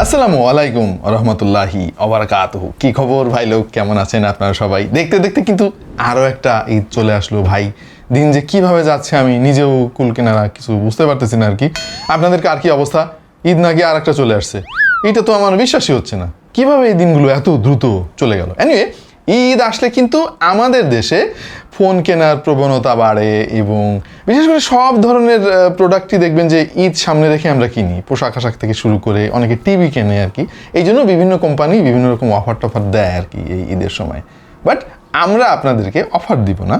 আসসালামু আলাইকুম রহমতুল্লাহি ওবারাকাতুহু। কি খবর ভাই লোক, কেমন আছেন আপনারা সবাই? দেখতে দেখতে কিন্তু আরও একটা ঈদ চলে আসলো ভাই। দিন যে কিভাবে যাচ্ছে আমি নিজেও কুল কেনারা কিছু বুঝতে পারতেছি না আর কি। আপনাদের কার কি অবস্থা? ঈদ নাকি আর একটা চলে আসছে, এটা তো আমার বিশ্বাসই হচ্ছে না। কিভাবে এই দিনগুলো এত দ্রুত চলে গেল? এনিওয়ে, ঈদ আসলে কিন্তু আমাদের দেশে ফোন কেনার প্রবণতা বাড়ে এবং বিশেষ করে সব ধরনের প্রোডাক্টই দেখবেন যে ঈদ সামনে রেখে আমরা কিনি। পোশাক আশাক থেকে শুরু করে অনেকে টিভি কেনে আর কি। এই জন্য বিভিন্ন কোম্পানি বিভিন্ন রকম অফার টফার দেয় আর কি এই ঈদের সময়। বাট আমরা আপনাদেরকে অফার দিব না,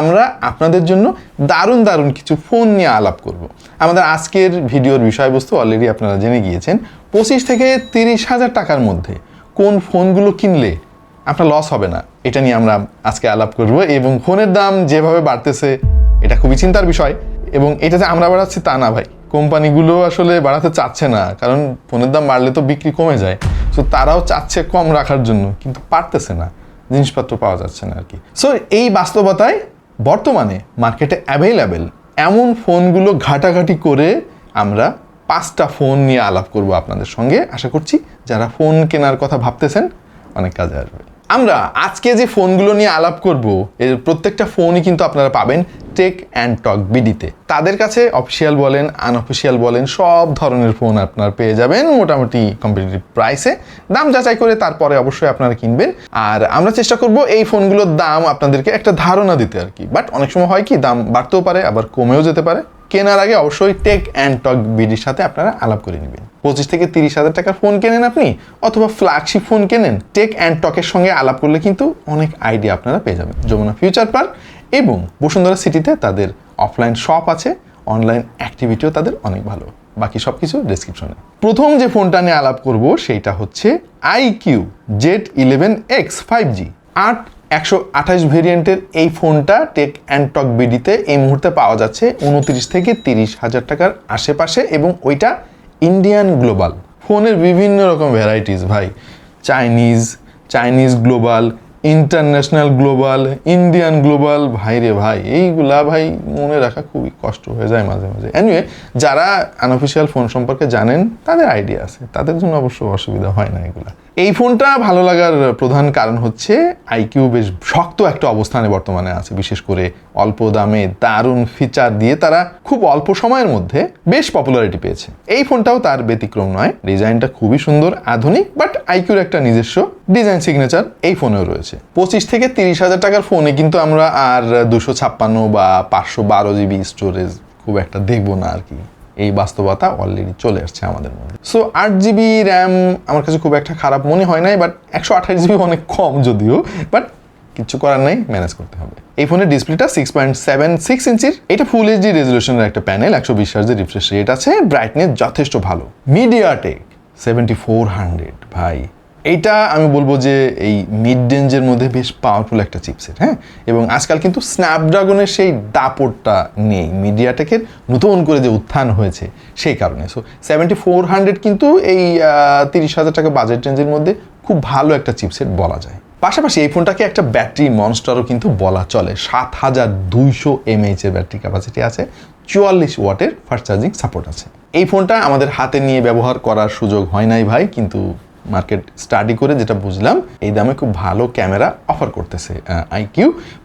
আমরা আপনাদের জন্য দারুণ দারুণ কিছু ফোন নিয়ে আলাপ করব। আমাদের আজকের ভিডিওর বিষয়বস্তু অলরেডি আপনারা জেনে গিয়েছেন। 25 থেকে 30,000 টাকার মধ্যে কোন ফোনগুলো কিনলে আপনার লস হবে না, এটা নিয়ে আমরা আজকে আলাপ করব। এবং ফোনের দাম যেভাবে বাড়তেছে এটা খুবই চিন্তার বিষয়। এবং এটা যে আমরা বাড়াচ্ছি তা না ভাই, কোম্পানিগুলো আসলে বাড়াতে চাচ্ছে না, কারণ ফোনের দাম বাড়লে তো বিক্রি কমে যায়। সো তারাও চাচ্ছে কম রাখার জন্য, কিন্তু পারতেছে না, জিনিসপত্র পাওয়া যাচ্ছে না আর কি। সো এই বাস্তবতায় বর্তমানে মার্কেটে অ্যাভেলেবেল এমন ফোনগুলো ঘাটাঘাটি করে আমরা 5টা ফোন নিয়ে আলাপ করব আপনাদের সঙ্গে। আশা করছি যারা ফোন কেনার কথা ভাবতেছেন অনেক কাজে আসবে। আমরা আজকে যে ফোনগুলো নিয়ে আলাপ করব এর প্রত্যেকটা ফোনই কিন্তু আপনারা পাবেন টেক অ্যান্ড টক বিডিতে। তাদের কাছে অফিসিয়াল বলেন আনঅফিসিয়াল বলেন সব ধরনের ফোন আপনারা পেয়ে যাবেন মোটামুটি কম্পিটিটিভ প্রাইসে। দাম যাচাই করে তারপরে অবশ্যই আপনারা কিনবেন। আর আমরা চেষ্টা করব এই ফোনগুলোর দাম আপনাদেরকে একটা ধারণা দিতে আর কি। বাট অনেক সময় হয় কি, দাম বাড়তেও পারে আবার কমেও যেতে পারে। কেনার আগে অবশ্যই টেক অ্যান্ড টক বিডির সাথে আপনারা আলাপ করে নেবেন। 25 থেকে 30,000 টাকার ফোন কেনেন আপনি অথবা ফ্ল্যাগশিপ ফোন কেনেন, টেক অ্যান্ড টকের সঙ্গে আলাপ করলে কিন্তু অনেক আইডিয়া আপনারা পেয়ে যাবেন। যমুনা ফিউচার পার্ক এবং বসুন্ধরা সিটিতে তাদের অফলাইন শপ আছে, অনলাইন অ্যাক্টিভিটিও তাদের অনেক ভালো। বাকি সব কিছু ডেসক্রিপশনে। প্রথম যে ফোনটা নিয়ে আলাপ করব সেটা হচ্ছে IQ Z11X 5G 128 ভেরিয়েন্টের। এই ফোনটা টেক অ্যান্ড টক বিডিতে এই মুহূর্তে পাওয়া যাচ্ছে 29 থেকে 30,000 টাকার আশেপাশে, এবং ওইটা ইন্ডিয়ান গ্লোবাল। ফোনের বিভিন্ন রকম ভ্যারাইটিস ভাই, Chinese global, international global, Indian global. ভাই রে ভাই, এইগুলা ভাই মনে রাখা খুবই কষ্ট হয়ে যায় মাঝে মাঝে। এনিওয়ে, যারা আনঅফিসিয়াল ফোন সম্পর্কে জানেন তাদের আইডিয়া আছে, তাদের জন্য অবশ্য অসুবিধা হয় না এগুলা। এই ফোনটা ভালো লাগার প্রধান কারণ হচ্ছে IQ বেশ শক্ত একটা অবস্থানে বর্তমানে আছে। বিশেষ করে অল্প দামে দারুণ ফিচার দিয়ে তারা খুব অল্প সময়ের মধ্যে বেশ পপুলারিটি পেয়েছে। এই ফোনটাও তার ব্যতিক্রম নয়। ডিজাইনটা খুবই সুন্দর, আধুনিক, বাট IQর একটা নিজস্ব ডিজাইন সিগনেচার এই ফোনেও রয়েছে। 25 থেকে 30,000 টাকার ফোনে কিন্তু আমরা আর 256 বা 512 GB স্টোরেজ খুব একটা দেখবো না আর কি। এই বাস্তবতা অলরেডি চলে আসছে আমাদের মধ্যে। সো 8 GB র্যাম আমার কাছে খুব একটা খারাপ মনে হয় নাই, বাট 128 GB অনেক কম যদিও, বাট কিছু করার নাই, ম্যানেজ করতে হবে। এই ফোনের ডিসপ্লেটা 6.76 ইঞ্চির। এটা ফুল HD রেজলিউশনের একটা প্যানেল, 120 হার্জ রিফ্রেশ রেট আছে, ব্রাইটনেস যথেষ্ট ভালো। মিডিয়াটেক 7400 ভাই, এইটা আমি বলবো যে এই মিড রেঞ্জের মধ্যে বেশ পাওয়ারফুল একটা চিপসেট। হ্যাঁ, এবং আজকাল কিন্তু স্ন্যাপড্রাগনের সেই দাপটটা নেই, মিডিয়াটেকের নতুন করে যে উত্থান হয়েছে সেই কারণে। সো 7400 কিন্তু এই 30,000 টাকা বাজেট রেঞ্জের মধ্যে খুব ভালো একটা চিপসেট বলা যায়। পাশাপাশি এই ফোনটাকে একটা ব্যাটারি মনস্টারও কিন্তু বলা চলে। 7200 mAh এর ব্যাটারি ক্যাপাসিটি আছে, 44 ওয়াটের ফাস্ট চার্জিং সাপোর্ট আছে। এই ফোনটা আমাদের হাতে নিয়ে ব্যবহার করার সুযোগ হয় নাই ভাই, কিন্তু মার্কেট স্টাডি করে যেটা বুঝলাম এই দামে খুব ভালো ক্যামেরা অফার করতেছে IQ।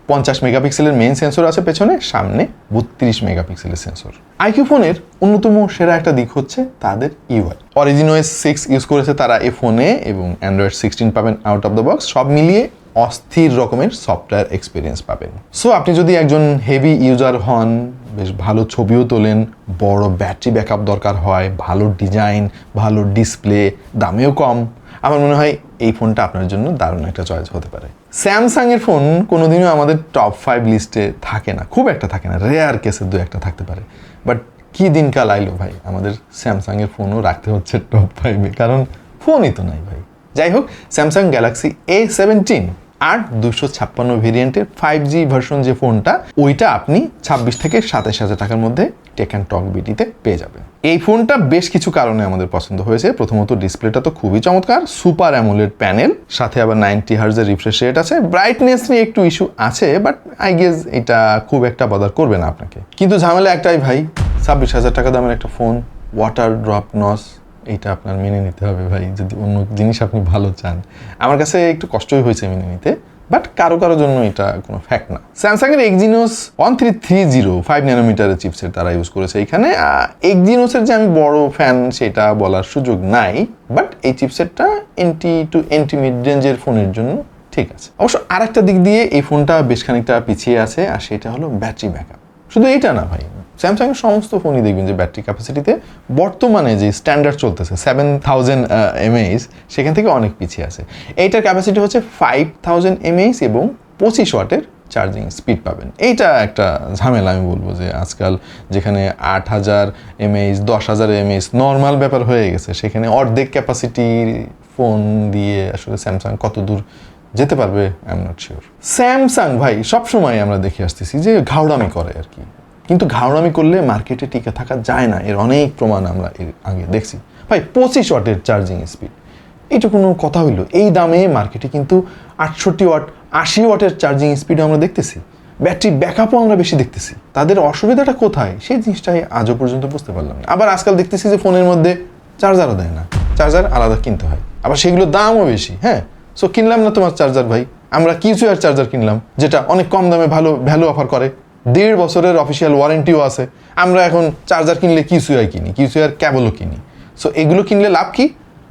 50 মেগাপিক্সেলের মেইন সেন্সর আছে পেছনে, সামনে 32 মেগাপিক্সেলের সেন্সর। IQ ফোনের অন্যতম সেরা একটা দিক হচ্ছে তাদের UI। অরিজিনওএস 6 ইউজ করেছে তারা এই ফোনে, এবং অ্যান্ড্রয়েড 16 পাবেন আউট অফ দ্য বক্স। সব মিলিয়ে অস্থির রকমের সফটওয়্যার এক্সপিরিয়েন্স পাবেন। সো আপনি যদি একজন হেভি ইউজার হন, বেশ ভালো ছবিও তোলেন, বড় ব্যাটারি ব্যাকআপ দরকার হয়, ভালো ডিজাইন, ভালো ডিসপ্লে, দামেও কম, আমার মনে হয় এই ফোনটা আপনার জন্য দারুণ একটা চয়েস হতে পারে। স্যামসাংয়ের ফোন কোনোদিনও আমাদের টপ 5 লিস্টে থাকে না, খুব একটা থাকে না, রেয়ার কেসে 2-1টা থাকতে পারে। বাট কি দিনকাল আইলো ভাই, আমাদের স্যামসাংয়ের ফোনও রাখতে হচ্ছে টপ 5-এ, কারণ ফোনই তো নাই ভাই। যাই হোক, স্যামসাং গ্যালাক্সি A17 256 ভেরিয়েন্টের 5G ভার্সন যে ফোনটা, ওইটা আপনি 26 থেকে 27,000 টাকার মধ্যে টেক অ্যান্ড টক বিডিতে পেয়ে যাবেন। এই ফোনটা বেশ কিছু কারণে আমাদের পছন্দ হয়েছে। প্রথমত ডিসপ্লেটা তো খুবই চমৎকার, সুপার অ্যামোলেড প্যানেল, সাথে আবার 90 হার্জের রিফ্রেশ রেট আছে। ব্রাইটনেস নিয়ে একটু ইস্যু আছে, বাট আই গেস এটা খুব একটা বদার করবে না আপনাকে। কিন্তু ঝামেলা একটাই ভাই, 26,000 টাকা দামের একটা ফোন, ওয়াটার ড্রপ নস, এইটা আপনার মেনে নিতে হবে ভাই, যদি অন্য জিনিস আপনি ভালো চান। আমার কাছে একটু কষ্টই হয়েছে মেনে নিতে, বাট কারো কারোর জন্য এটা কোনো ফ্যাক্ট না। স্যামসাংয়ের এক্সিনোস 1330 5 ন্যানোমিটারের চিপসেট তারা ইউজ করেছে এখানে। এক্সিনোসের যে আমি বড় ফ্যান সেটা বলার সুযোগ নাই, বাট এই চিপসেটটা এন্টি টু এন্টি মিড রেঞ্জের ফোনের জন্য ঠিক আছে। অবশ্য আর একটা দিক দিয়ে এই ফোনটা বেশ খানিকটা পিছিয়ে আছে, আর সেটা হলো ব্যাটারি ব্যাকআপ। শুধু এইটা না ভাই, স্যামসাংয়ের সমস্ত ফোনই দেখবেন যে ব্যাটারি ক্যাপাসিটিতে বর্তমানে যে স্ট্যান্ডার্ড চলতেছে 7000 mAh, সেখান থেকে অনেক পিছিয়ে আছে। এইটার ক্যাপাসিটি হচ্ছে 5000 mAh এবং 25 ওয়াটের চার্জিং স্পিড পাবেন। এইটা একটা ঝামেলা আমি বলবো, যে আজকাল যেখানে 8000 mAh 10,000 mAh নর্মাল ব্যাপার হয়ে গেছে, সেখানে অর্ধেক ক্যাপাসিটির ফোন দিয়ে আসলে স্যামসাং কত দূর যেতে পারবে I am not sure. Samsung ভাই সবসময় আমরা দেখে আসতেছি যে ঘাউড়ামি করে আর কি, কিন্তু ঘাউড়ামি করলে মার্কেটে টিকে থাকা যায় না, এর অনেক প্রমাণ আমরা এর আগে দেখছি। ভাই 25 ওয়াটের চার্জিং স্পিড, এটা কোনো কথা হইলো? এই দামে মার্কেটে কিন্তু 68 ওয়াট 80 ওয়াটের চার্জিং স্পিডও আমরা দেখতেছি, ব্যাটারি ব্যাকআপও আমরা বেশি দেখতেছি। তাদের অসুবিধাটা কোথায় সেই জিনিসটাই আজও পর্যন্ত বুঝতে পারলাম না। আবার আজকাল দেখতেছি যে ফোনের মধ্যে চার্জারও দেয় না, চার্জার আলাদা কিনতে হয়, আবার সেগুলোর দামও বেশি। হ্যাঁ, সো কিনলাম না তোমার চার্জার ভাই, আমরা কিউসিআর চার্জার কিনলাম যেটা অনেক কম দামে ভালো ভ্যালু অফার করে, 1.5 বছরের অফিসিয়াল ওয়ারেন্টিও আছে। আমরা এখন চার্জার কিনলে কিউসিআই কিনি, কিউসিআর ক্যাবলও কিনি। সো এগুলো কিনলে লাভ কি?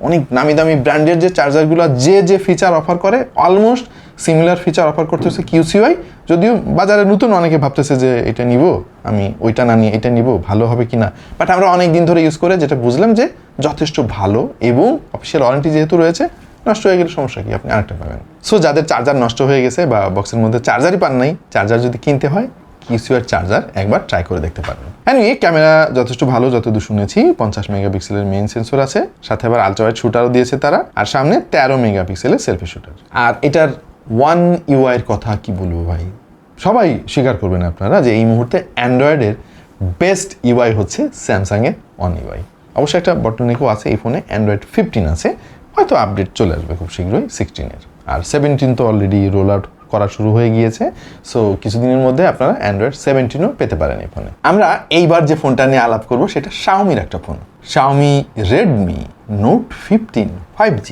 অনেক দামি দামি ব্র্যান্ডের যে চার্জারগুলো যে ফিচার অফার করে অলমোস্ট সিমিলার ফিচার অফার করতেছে কিউসিআই। যদিও বাজারে নতুন অনেকে ভাবতেছে যে এটা নিব, আমি ওইটা না নিয়ে এটা নিব, ভালো হবে কি না। বাট আমরা অনেক দিন ধরে ইউজ করে যেটা বুঝলাম যে যথেষ্ট ভালো, এবং অফিসিয়াল ওয়ারেন্টি যেহেতু রয়েছে, নষ্ট হয়ে গেলে সমস্যা কি, আপনি আরেকটা পাবেন। সো যাদের চার্জার নষ্ট হয়ে গেছে বা বক্সের মধ্যে চার্জারই পান নাই, চার্জার যদি কিনতে হয় কিউসিআর চার্জার একবার ট্রাই করে দেখতে পারবেন। এনিওয়ে ক্যামেরা যথেষ্ট ভালো, যতদূর শুনেছি 50 মেগাপিক্সেলের মেইন সেন্সর আছে, সাথে আবার আলট্রা ওয়াইড শুটারও দিয়েছে তারা, আর সামনে 13 মেগাপিক্সেলের সেলফি শুটার। আর এটার ওয়ান ইউআই এর কথা কি বলবো ভাই, সবাই স্বীকার করবেন আপনারা যে এই মুহূর্তে অ্যান্ড্রয়েডের বেস্ট ইউআই হচ্ছে স্যামসাংয়ের ওয়ান ইউআই। অবশ্যই একটা বটনিকও আছে এই ফোনে, অ্যান্ড্রয়েড 15 আছে, হয়তো আপডেট চলে আসবে খুব শীঘ্রই 16-এর, আর 17 তো অলরেডি রোল আউট করা শুরু হয়ে গিয়েছে। সো কিছুদিনের মধ্যে আপনারা অ্যান্ড্রয়েড 17ও পেতে পারেন এই ফোনে। আমরা এইবার যে ফোনটা নিয়ে আলাপ করবো সেটা শাওমির একটা phone, Xiaomi Redmi note 15 5G,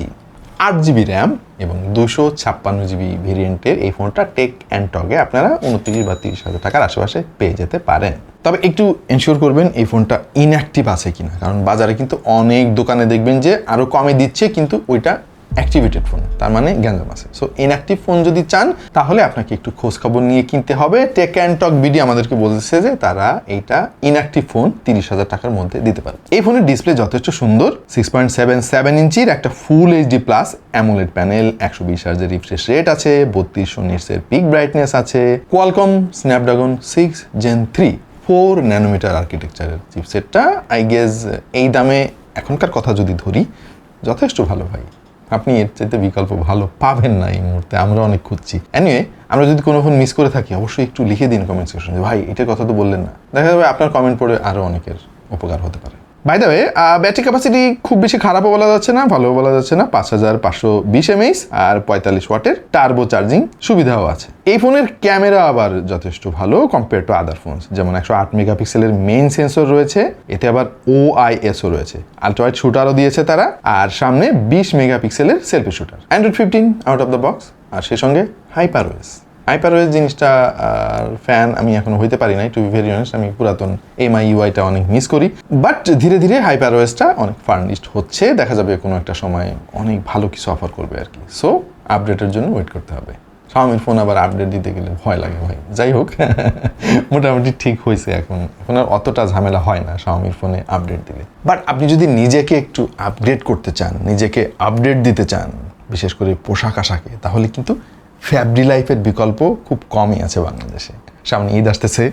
8GB RAM এবং 256GB ভেরিয়েন্টের এই ফোনটা টেক অ্যান্ড টকে আপনারা 29 বা 30 হাজার টাকার আশেপাশে পেয়ে যেতে পারেন। তবে একটু এনশিওর করবেন এই ফোনটা ইনঅ্যাক্টিভ আছে কিনা, কারণ বাজারে কিন্তু অনেক দোকানে দেখবেন যে আরও কমে দিচ্ছে, কিন্তু ওইটা অ্যাক্টিভেটেড ফোন, তার মানে গ্যাঞ্জাম আছে। সো ইনঅ্যাক্টিভ ফোন যদি চান তাহলে আপনাকে একটু খোঁজ খবর নিয়ে কিনতে হবে। টেক অ্যান্ড টক বিডি আমাদেরকে বলতেছে যে তারা এইটা ইনঅ্যাক্টিভ ফোন 30,000 টাকার মধ্যে দিতে পারে। এই ফোনের ডিসপ্লে যথেষ্ট সুন্দর, 6.77 ইঞ্চির একটা full HD plus AMOLED panel, 120 হার্জের রিফ্রেশ রেট আছে, 3200 নিটসের পিক ব্রাইটনেস আছে, কোয়ালকম স্ন্যাপড্রাগন 6 Gen 3 4 ন্যানোমিটার আর্কিটেকচারের চিপসেটটা আই গেস এই দামে এখনকার কথা যদি ধরি যথেষ্ট ভালো ভাই। আপনি এর চাইতে বিকল্প ভালো পাবেন না এই মুহূর্তে, আমরা অনেক খুঁজছি। এনিওয়ে আমরা যদি কোনো ফোন মিস করে থাকি অবশ্যই একটু লিখে দিন কমেন্ট সেকশনে, ভাই এটার কথা তো বললেন না। দেখা যাবে আপনার কমেন্ট পড়ে আরও অনেকের উপকার হতে পারে। By the way battery capacity খুব বেশি খারাপও বলা যাচ্ছে না, ভালোও বলা যাচ্ছে না, 5520 mAh আর 45 ওয়াটের টার্বো চার্জিং সুবিধাও আছে। এই ফোনের ক্যামেরা আবার যথেষ্ট ভালো কম্পেয়ার টু আদার ফোনস, যেমন 108 মেগাপিক্সেলের মেইন সেন্সর রয়েছে, এতে আবার OISও রয়েছে, আলট্রা ওয়াইড শুটারও দিয়েছে তারা, আর সামনে 20 মেগাপিক্সেলের selfie shooter, Android 15 out of the box, আর সেই সঙ্গে হাইপারওয়েস। হাইপারওয়েস জিনিসটা ফ্যান আমি এখনো হইতে পারি নাই, টু বি ভেরি অনেস্ট। আমি পুরাতন MI ইউআইটা অনেক মিস করি, বাট ধীরে ধীরে হাইপারওয়েসটা অনেক ফার্নিশড হচ্ছে, দেখা যাবে কোনো একটা সময় অনেক ভালো কিছু অফার করবে আর কি। সো আপডেটের জন্য ওয়েট করতে হবে। শাওমির ফোন আবার আপডেট দিতে গেলে ভয় লাগে ভাই। যাই হোক মোটামুটি ঠিক হয়েছে, এখন আর অতটা ঝামেলা হয় না শাওমির ফোনে আপডেট দিলে। বাট আপনি যদি নিজেকে একটু আপগ্রেড করতে চান, নিজেকে আপডেট দিতে চান, বিশেষ করে পোশাক আশাকে, তাহলে কিন্তু ফ্যাব্রি লাইফের বিকল্প খুব কমই আছে বাংলাদেশে। সামনে ঈদ আসতেছে,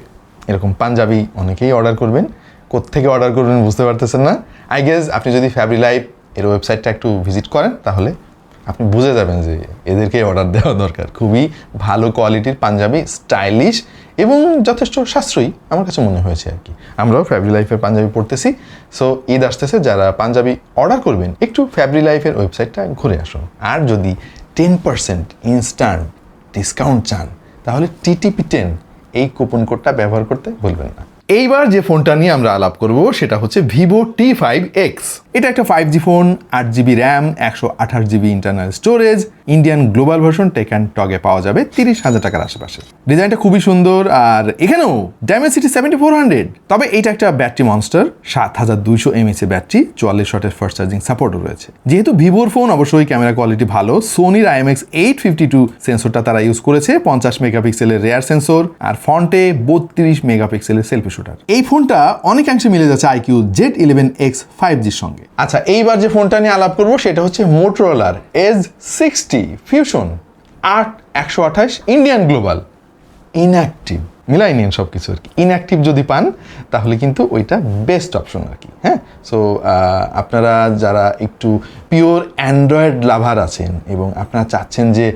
এরকম পাঞ্জাবি অনেকেই অর্ডার করবেন, কোত্থেকে অর্ডার করবেন বুঝতে পারতেছেন না। আই গেস আপনি যদি ফ্যাব্রি লাইফ এর ওয়েবসাইটটা একটু ভিজিট করেন তাহলে আপনি বুঝে যাবেন যে এদেরকেই অর্ডার দেওয়া দরকার। খুবই ভালো কোয়ালিটির পাঞ্জাবি, স্টাইলিশ এবং যথেষ্ট সাশ্রয়ী আমার কাছে মনে হয়েছে আর কি। আমরাও ফ্যাব্রি লাইফের পাঞ্জাবি পড়তেছি। সো ঈদ আসতেছে, যারা পাঞ্জাবি অর্ডার করবেন একটু ফ্যাব্রি লাইফের ওয়েবসাইটটা ঘুরে আসুন। আর যদি 10% ইনস্ট্যান্ট ডিসকাউন্ট চান তাহলে TTP10 এই কুপন কোডটা ব্যবহার করতে ভুলবেন না। এইবার যে ফোনটা নিয়ে আমরা আলাপ করব সেটা হচ্ছে ভিভো T5X। এটা একটা 5G ফোন, 8GB RAM, 128GB internal storage, Indian global version টেক অ্যান্ড টগে পাওয়া যাবে 30,000 টাকার আশেপাশে। ডিজাইনটা খুবই সুন্দর, আর এখানেও ডায়মেনসিটি 7400। তবে এটা একটা ব্যাটারি মনস্টার, 7200 mAh এর ব্যাটারি, 44 ওয়াটের ফাস্ট চার্জিং সাপোর্টও রয়েছে। যেহেতু ভিভোর ফোন, অবশ্যই ক্যামেরা কোয়ালিটি ভালো। সোনির IMX852 সেন্সরটা তারা ইউজ করেছে, 50 মেগাপিক্সেলের রেয়ার সেন্সর, আর ফ্রন্টে 32 মেগাপিক্সেলের সেলফি শুটার। এই ফোনটা অনেকাংশে মিলে যাচ্ছে IQ Z11X 5Gর সঙ্গে। আচ্ছা, এইবার যে ফোনটা নিয়ে আলাপ করবো সেটা হচ্ছে মোটরোলার Edge60 Fusion 8128 Indian global inactive. মিলাই নিন সব কিছু আর কি। ইনঅ্যাক্টিভ যদি পান তাহলে কিন্তু ওইটা বেস্ট অপশন আর কি। হ্যাঁ, সো আপনারা যারা একটু পিওর অ্যান্ড্রয়েড লাভার আছেন এবং আপনারা চাচ্ছেন যে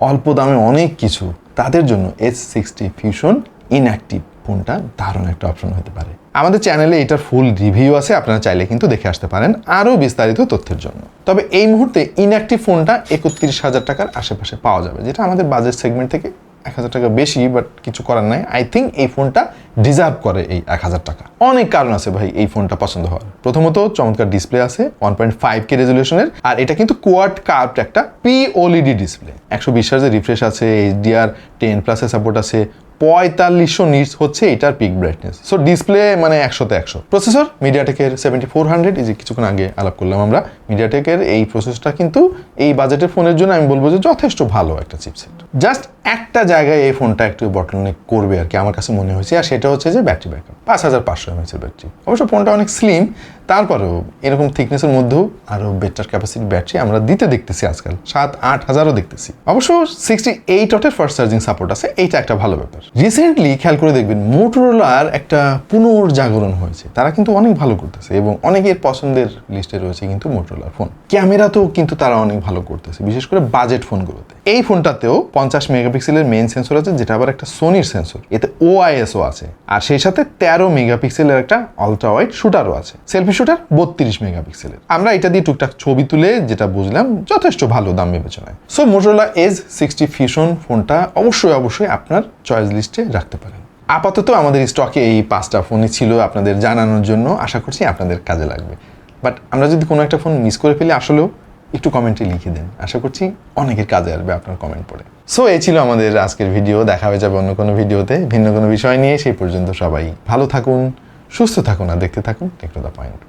অল্প দামে অনেক কিছু, তাদের জন্য Edge60 Fusion ইনঅ্যাক্টিভ ফোনটা দারুণ একটা অপশন হতে পারে। আমাদের চ্যানেলে এটার ফুল রিভিউ আছে, আপনারা চাইলে কিন্তু দেখে আসতে পারেন আরও বিস্তারিত তথ্যের জন্য। তবে এই মুহূর্তে ইনঅ্যাক্টিভ ফোনটা 31,000 টাকার আশেপাশে পাওয়া যাবে, যেটা আমাদের বাজেট সেগমেন্ট থেকে 1,000 টাকা বেশি, বাট কিছু করার নাই। আই থিঙ্ক এই ফোনটা ডিজার্ভ করে এই 1,000 টাকা। অনেক কারণ আছে ভাই এই ফোনটা পছন্দ হওয়ার। প্রথমত, চমৎকার ডিসপ্লে আছে 1.5K রেজলিউশনের, আর এটা কিন্তু কোয়াড কার্ভড একটা POLED ডিসপ্লে। 120 হার্জের রিফ্রেশ আছে, HDR10+ এর সাপোর্ট আছে, 4500 নিটস হচ্ছে এটার পিক ব্রাইটনেস। সো ডিসপ্লে মানে 100তে 100। প্রসেসর মিডিয়াটেকের 7400, এই যে কিছুক্ষণ আগে আলাপ করলাম আমরা, মিডিয়াটেকের এই প্রসেসরটা কিন্তু এই বাজেটের ফোনের জন্য আমি বলবো যে যথেষ্ট ভালো একটা চিপসেট। জাস্ট একটা জায়গায় এই ফোনটা একটু বটলনেক করবে আর কি আমার কাছে মনে হয়েছে, আর সেটা হচ্ছে যে ব্যাটারি ব্যাকআপ। 5500 mAh এর ব্যাটারি। অবশ্য ফোনটা অনেক স্লিম, তারপরেও এরকম থিকনেসের মধ্যেও আরও বেটার ক্যাপাসিটি ব্যাটারি আমরা দিতে দেখতেছি আজকাল, 7-8 হাজারও দেখতেছি। অবশ্য 68 ওয়াটের ফাস্ট চার্জিং সাপোর্ট আছে, এইটা একটা ভালো ব্যাপার। রিসেন্টলি খেয়াল করে দেখবেন মোটরোলার একটা পুনর্জাগরণ হয়েছে, তারা কিন্তু অনেক ভালো করতেছে এবং অনেকের পছন্দের লিস্টে রয়েছে কিন্তু মোটরোলার ফোন। ক্যামেরাতেও কিন্তু তারা অনেক ভালো করতেছে, বিশেষ করে বাজেট ফোনগুলোতে। এই ফোনটাতেও 50 মেগাপিক্সেলের মেইন সেন্সর আছে, যেটা আবার একটা সোনির সেন্সর, এতে OISও আছে, আর সেই সাথে 13 মেগাপিক্সেলের একটা আলট্রা ওয়াইড শুটারও আছে। সেলফি শুটার 32 মেগাপিক্সেলের। আমরা এটা দিয়ে টুকটাক ছবি তুলে যেটা বুঝলাম যথেষ্ট ভালো দাম বিবেচনায়। সো মোটরোলা Edge60 Fusion ফোনটা অবশ্যই আপনার চয়েস লিস্টে রাখতে পারেন। আপাতত আমাদের স্টকে এই 5টা ফোনই ছিল আপনাদের জানানোর জন্য, আশা করছি আপনাদের কাজে লাগবে। বাট আমরা যদি কোনো একটা ফোন মিস করে ফেলি, আসলেও একটু কমেন্টে লিখে দেন, আশা করছি অনেকের কাজে আসবে আপনার কমেন্ট পড়ে। সো এই ছিল আমাদের আজকের ভিডিও, দেখা হয়ে যাবে অন্য কোনো ভিডিওতে ভিন্ন কোনো বিষয় নিয়ে। সেই পর্যন্ত সবাই ভালো থাকুন, সুস্থ থাকুন, আর দেখতে থাকুন টেক টু দ্য পয়েন্ট।